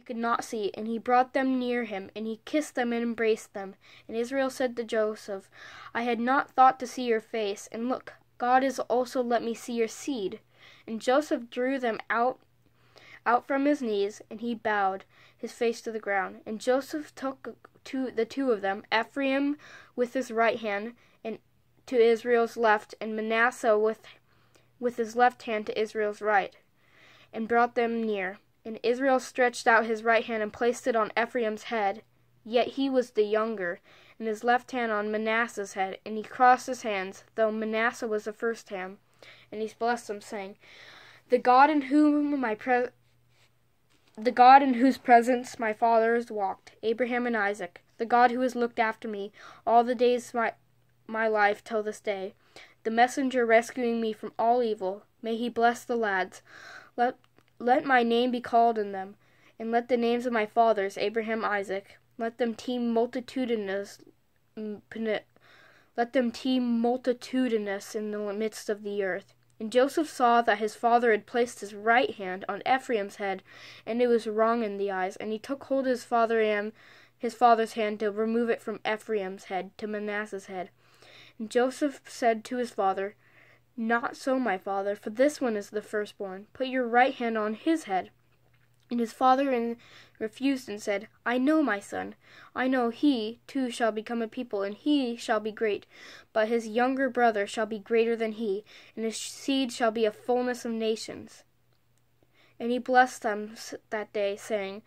could not see, and he brought them near him, and he kissed them and embraced them. And Israel said to Joseph, I had not thought to see your face, and look, God has also let me see your seed. And Joseph drew them out from his knees, and he bowed his face to the ground. And Joseph took the two of them, Ephraim with his right hand and to Israel's left, and Manasseh with his left hand to Israel's right, and brought them near. And Israel stretched out his right hand and placed it on Ephraim's head, yet he was the younger, and his left hand on Manasseh's head. And he crossed his hands, though Manasseh was the first hand, and he blessed them, saying, The God in whose presence my fathers walked, Abraham and Isaac, the God who has looked after me all the days of my life till this day, the messenger rescuing me from all evil, may he bless the lads. Let my name be called in them, and let the names of my fathers, Abraham, Isaac, let them teem multitudinous in the midst of the earth. And Joseph saw that his father had placed his right hand on Ephraim's head, and it was wrong in the eyes. And he took hold of his father's hand to remove it from Ephraim's head to Manasseh's head. And Joseph said to his father, Not so, my father, for this one is the firstborn. Put your right hand on his head. And his father refused and said, I know, my son. I know he, too, shall become a people, and he shall be great. But his younger brother shall be greater than he, and his seed shall be a fullness of nations. And he blessed them that day, saying,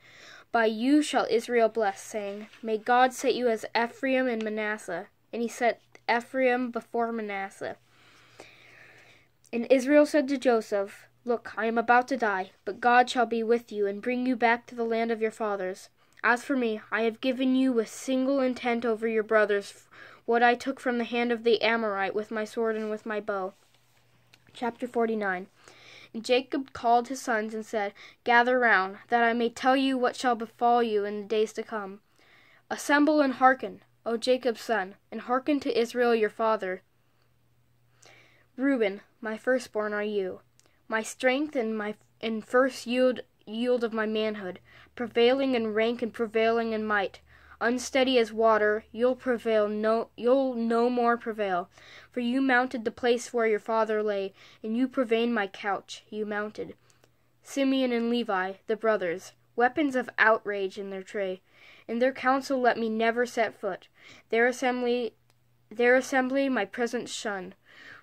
By you shall Israel bless, saying, May God set you as Ephraim and Manasseh. And he set Ephraim before Manasseh. And Israel said to Joseph, Look, I am about to die, but God shall be with you, and bring you back to the land of your fathers. As for me, I have given you with single intent over your brothers what I took from the hand of the Amorite with my sword and with my bow. Chapter 49. And Jacob called his sons and said, Gather round, that I may tell you what shall befall you in the days to come. Assemble and hearken, O Jacob's son, and hearken to Israel your father. Reuben, my firstborn are you, my strength and first yield of my manhood, prevailing in rank and prevailing in might. Unsteady as water, you'll no more prevail. For you mounted the place where your father lay, and you profaned my couch, you mounted. Simeon and Levi, the brothers, weapons of outrage in their tray. In their council let me never set foot. Their assembly my presence shun.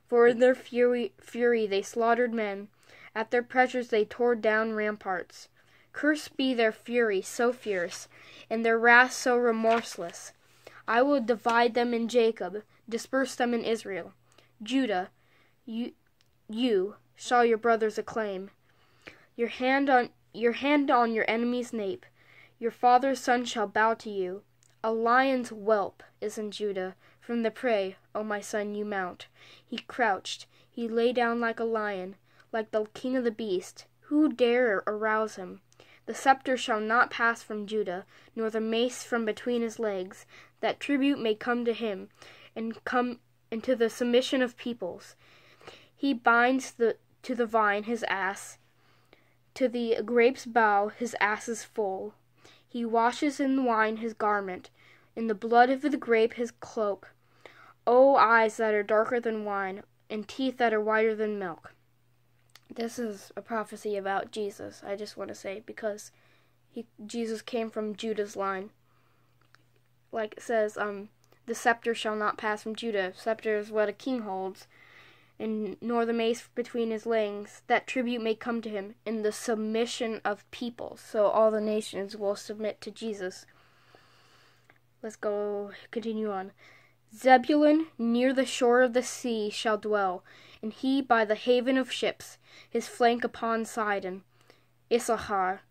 For in their fury they slaughtered men. At their pressures they tore down ramparts. Cursed be their fury so fierce, and their wrath so remorseless. I will divide them in Jacob, disperse them in Israel. Judah, you shall your brothers acclaim. Your hand on your enemy's nape. Your father's son shall bow to you. A lion's whelp is in Judah. From the prey, O my son, you mount. He crouched. He lay down like a lion, like the king of the beast. Who dare arouse him? The scepter shall not pass from Judah, nor the mace from between his legs, that tribute may come to him, and come into the submission of peoples. He binds to the vine his ass, to the grape's bough his ass's foal. He washes in wine his garment, in the blood of the grape his cloak. O eyes that are darker than wine, and teeth that are whiter than milk. This is a prophecy about Jesus, I just want to say, because Jesus came from Judah's line. Like it says, the scepter shall not pass from Judah. Scepter is what a king holds, and nor the mace between his legs, that tribute may come to him in the submission of peoples. So all the nations will submit to Jesus. Let's continue on. Zebulun near the shore of the sea shall dwell, and he by the haven of ships, his flank upon Sidon. Issachar,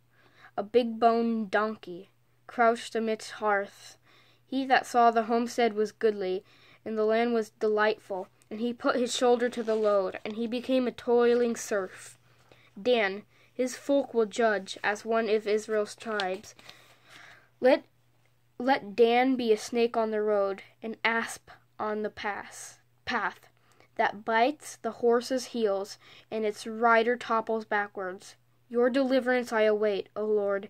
a big-boned donkey, crouched amidst hearths. He that saw the homestead was goodly, and the land was delightful, and he put his shoulder to the load, and he became a toiling serf. Dan, his folk will judge, as one of Israel's tribes. Let Dan be a snake on the road, an asp on the path, that bites the horse's heels, and its rider topples backwards. Your deliverance I await, O Lord.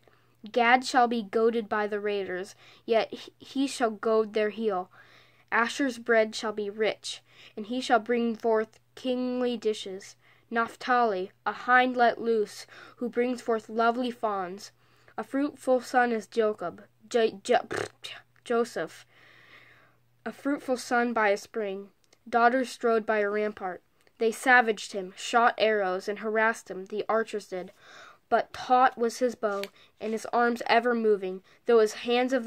Gad shall be goaded by the raiders, yet he shall goad their heel. Asher's bread shall be rich, and he shall bring forth kingly dishes. Naphtali, a hind let loose, who brings forth lovely fawns. A fruitful son is Joseph, a fruitful son by a spring. Daughters strode by a rampart. They savaged him, shot arrows, and harassed him, the archers did. But taut was his bow, and his arms ever moving, through the hands of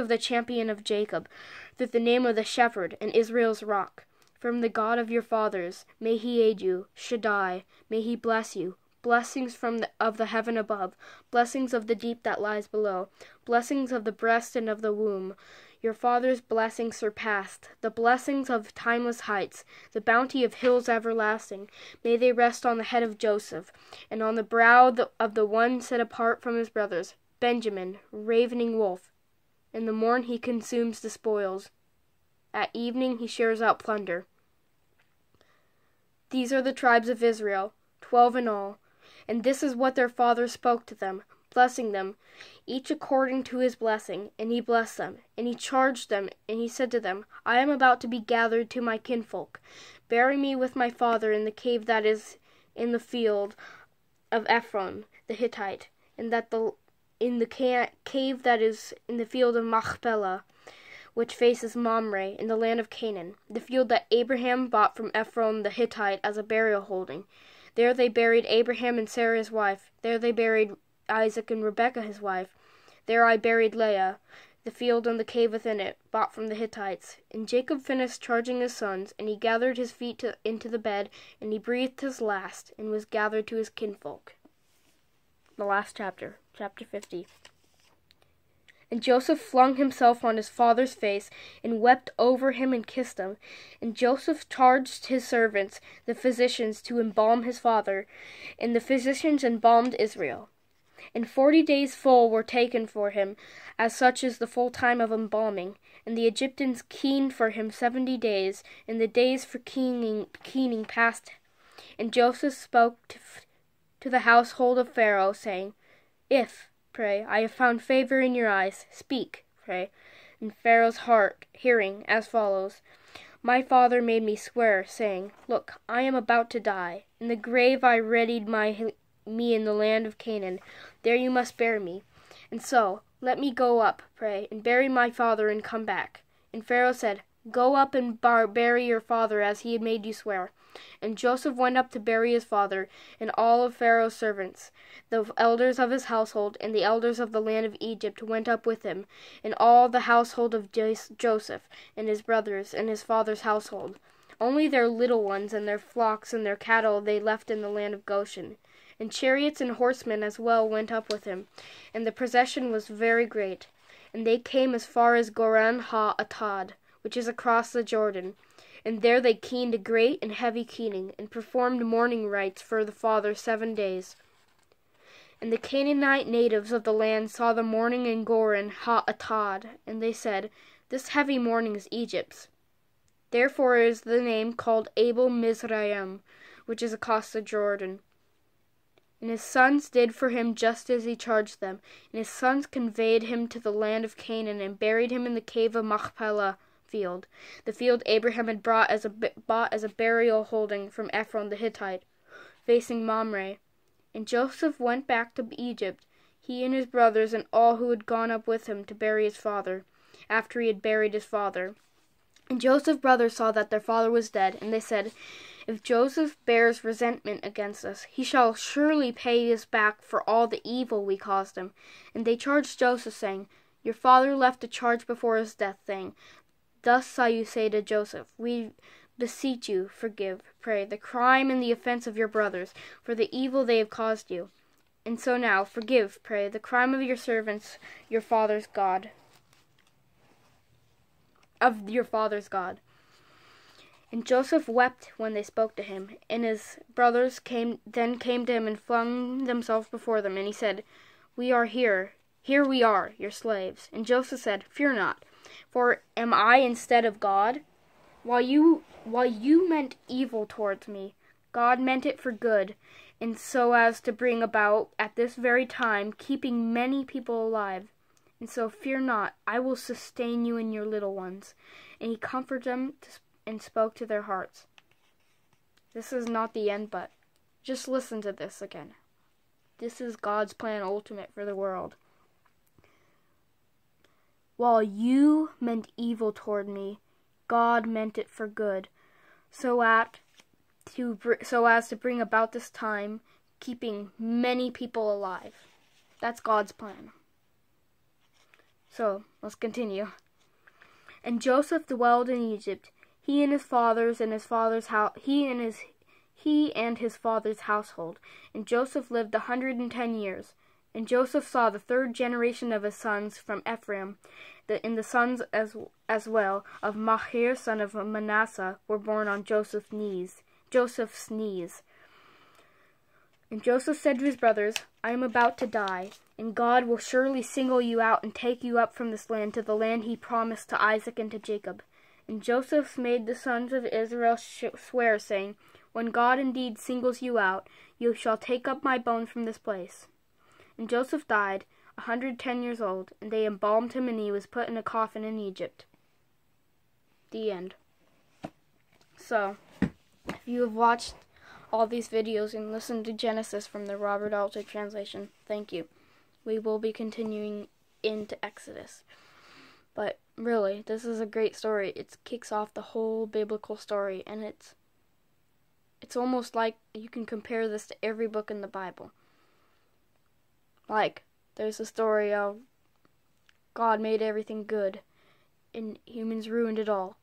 the champion of Jacob, through the name of the shepherd and Israel's rock. From the God of your fathers, may he aid you, Shaddai, may he bless you. Blessings of the heaven above, blessings of the deep that lies below, blessings of the breast and of the womb. Your father's blessings surpassed, the blessings of timeless heights, the bounty of hills everlasting. May they rest on the head of Joseph, and on the brow of the one set apart from his brothers, Benjamin, ravening wolf. In the morn he consumes the spoils. At evening he shares out plunder. These are the tribes of Israel, 12 in all. And this is what their father spoke to them, blessing them, each according to his blessing. And he blessed them, and he charged them, and he said to them, I am about to be gathered to my kinfolk. Bury me with my father in the cave that is in the field of Ephron the Hittite, and in the cave that is in the field of Machpelah, which faces Mamre, in the land of Canaan, the field that Abraham bought from Ephron the Hittite as a burial holding. There they buried Abraham and Sarah his wife. There they buried Isaac and Rebekah his wife. There I buried Leah, the field and the cave within it, bought from the Hittites. And Jacob finished charging his sons, and he gathered his feet into the bed, and he breathed his last, and was gathered to his kinfolk. The last chapter, chapter 50. And Joseph flung himself on his father's face, and wept over him and kissed him. And Joseph charged his servants, the physicians, to embalm his father. And the physicians embalmed Israel. And 40 days full were taken for him, as such is the full time of embalming. And the Egyptians keened for him 70 days, and the days for keening passed. And Joseph spoke to the household of Pharaoh, saying, If, pray, I have found favor in your eyes, speak, pray. And Pharaoh's heart, hearing, as follows, My father made me swear, saying, Look, I am about to die. In the grave I readied me in the land of Canaan. There you must bear me. And so, let me go up, pray, and bury my father and come back. And Pharaoh said, Go up and bury your father as he had made you swear. And Joseph went up to bury his father, and all of Pharaoh's servants, the elders of his household, and the elders of the land of Egypt went up with him, and all the household of Joseph, and his brothers, and his father's household. Only their little ones and their flocks and their cattle they left in the land of Goshen. And chariots and horsemen as well went up with him, and the procession was very great. And they came as far as Goran ha-Atad, which is across the Jordan. And there they keened a great and heavy keening, and performed mourning rites for the father 7 days. And the Canaanite natives of the land saw the mourning in Goran ha-Atad, and they said, This heavy mourning is Egypt's. Therefore is the name called Abel Mizraim, which is across the Jordan. And his sons did for him just as he charged them, and his sons conveyed him to the land of Canaan, and buried him in the cave of Machpelah field, the field Abraham had bought as a burial holding from Ephron the Hittite, facing Mamre. And Joseph went back to Egypt, he and his brothers and all who had gone up with him to bury his father, after he had buried his father. And Joseph's brothers saw that their father was dead, and they said, If Joseph bears resentment against us, he shall surely pay us back for all the evil we caused him. And they charged Joseph, saying, Your father left a charge before his death, saying, Thus shall you say to Joseph, We beseech you, forgive, pray, the crime and the offense of your brothers, for the evil they have caused you. And so now, forgive, pray, the crime of your servants, your father's God. Of your father's God. And Joseph wept when they spoke to him, and his brothers came to him and flung themselves before them, and he said, We are here we are, your slaves. And Joseph said, Fear not, for am I instead of God? While you meant evil towards me, God meant it for good, and so as to bring about at this very time keeping many people alive. And so fear not, I will sustain you and your little ones. And he comforted them and spoke to their hearts. This is not the end, but just listen to this again. This is God's plan ultimate for the world. While you meant evil toward me, God meant it for good, so as to bring about this time, keeping many people alive. That's God's plan. So, let's continue. And Joseph dwelled in Egypt, he and his father's household. And Joseph lived 110 years. And Joseph saw the third generation of his sons from Ephraim, and the sons as well of Machir, son of Manasseh, were born on Joseph's knees. And Joseph said to his brothers, I am about to die, and God will surely single you out and take you up from this land to the land he promised to Isaac and to Jacob. And Joseph made the sons of Israel swear, saying, when God indeed singles you out, you shall take up my bones from this place. And Joseph died, 110 years old, and they embalmed him, and he was put in a coffin in Egypt. The end. So, if you have watched all these videos and listened to Genesis from the Robert Alter translation, thank you. We will be continuing into Exodus. But really, this is a great story. It kicks off the whole biblical story, and it's almost like you can compare this to every book in the Bible. Like, there's a story of God made everything good, and humans ruined it all.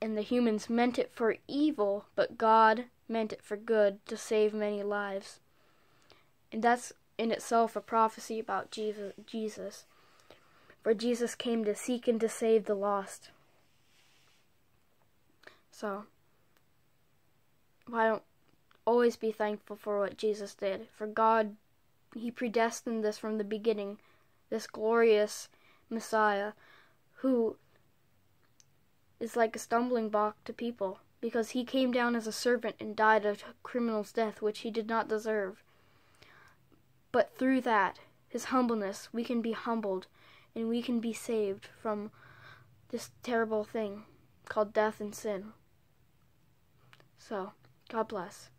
And the humans meant it for evil, but God meant it for good to save many lives. And that's in itself a prophecy about Jesus. For Jesus came to seek and to save the lost. So, why don't always be thankful for what Jesus did? For God, he predestined this from the beginning, this glorious Messiah, who is like a stumbling block to people, because he came down as a servant and died a criminal's death, which he did not deserve. But through that, his humbleness, we can be humbled, and we can be saved from this terrible thing called death and sin. So, God bless.